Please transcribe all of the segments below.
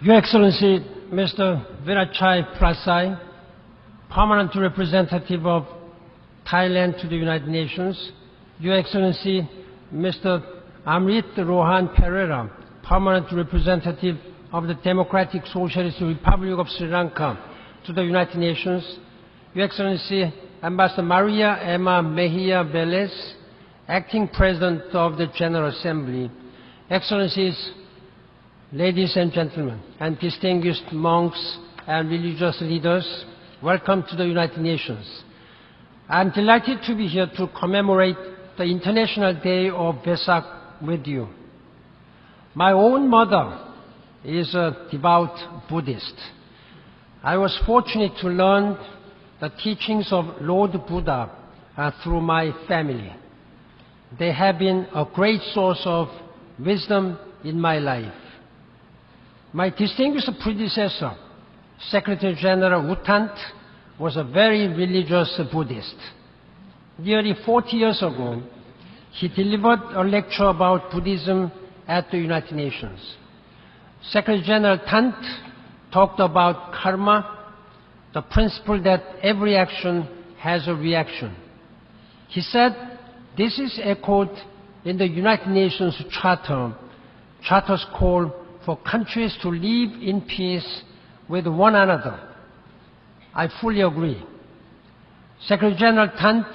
Your Excellency, Mr. Vesak Prasai, Permanent Representative of Thailand to the United Nations, Your Excellency, Mr. Amrit Rohan Pereira, Permanent Representative of the Democratic Socialist Republic of Sri Lanka to the United Nations, Your Excellency, Ambassador Maria Emma Mejia Velez, Acting President of the General Assembly, Excellencies, ladies and gentlemen, and distinguished monks and religious leaders, welcome to the United Nations. I am delighted to be here to commemorate the International Day of Vesak with you. My own mother is a devout Buddhist. I was fortunate to learn the teachings of Lord Buddha through my family. They have been a great source of wisdom in my life. My distinguished predecessor, Secretary General U Thant, was a very religious Buddhist. Nearly 40 years ago, he delivered a lecture about Buddhism at the United Nations. Secretary General Thant talked about karma, the principle that every action has a reaction. He said this is echoed in the United Nations Charter's call for countries to live in peace with one another. I fully agree. Secretary General Thant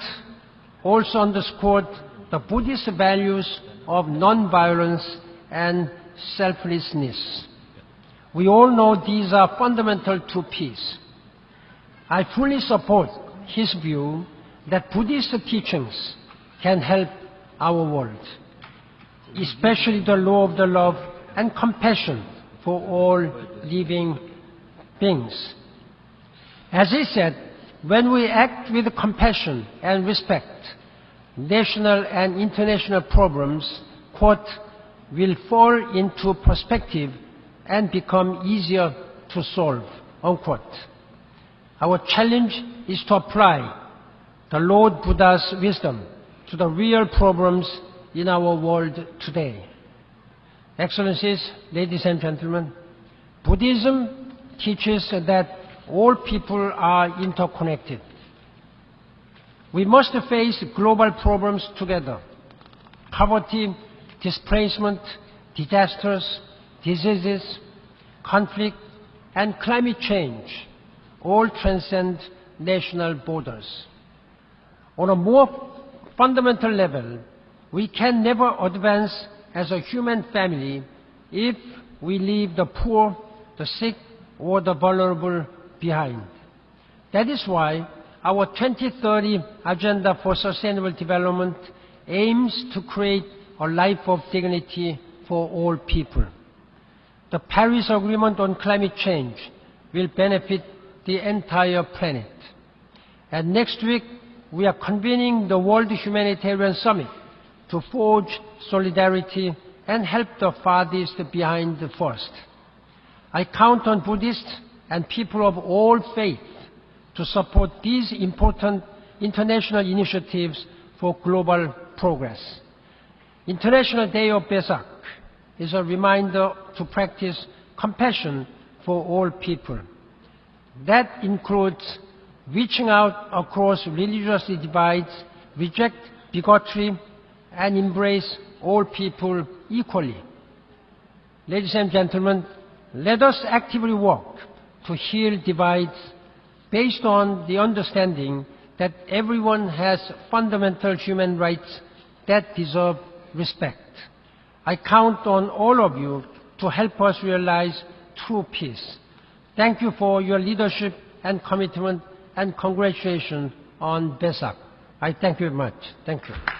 also underscored the Buddhist values of non-violence and selflessness. We all know these are fundamental to peace. I fully support his view that Buddhist teachings can help our world, especially the law of the love and compassion for all living beings. As he said, when we act with compassion and respect, national and international problems, quote, will fall into perspective and become easier to solve, unquote. Our challenge is to apply the Lord Buddha's wisdom to the real problems in our world today. Excellencies, ladies and gentlemen, Buddhism teaches that all people are interconnected. We must face global problems together. Poverty, displacement, disasters, diseases, conflict, and climate change all transcend national borders. On a more fundamental level, we can never advance as a human family if we leave the poor, the sick, or the vulnerable behind. That is why our 2030 Agenda for Sustainable Development aims to create a life of dignity for all people. The Paris Agreement on climate change will benefit the entire planet. And next week, we are convening the World Humanitarian Summit to forge solidarity and help the farthest behind first. I count on Buddhists and people of all faiths to support these important international initiatives for global progress. International Day of Vesak is a reminder to practice compassion for all people. That includes reaching out across religious divides, reject bigotry, and embrace all people equally. Ladies and gentlemen, let us actively work to heal divides based on the understanding that everyone has fundamental human rights that deserve respect. I count on all of you to help us realize true peace. Thank you for your leadership and commitment, and congratulations on Vesak. I thank you very much. Thank you.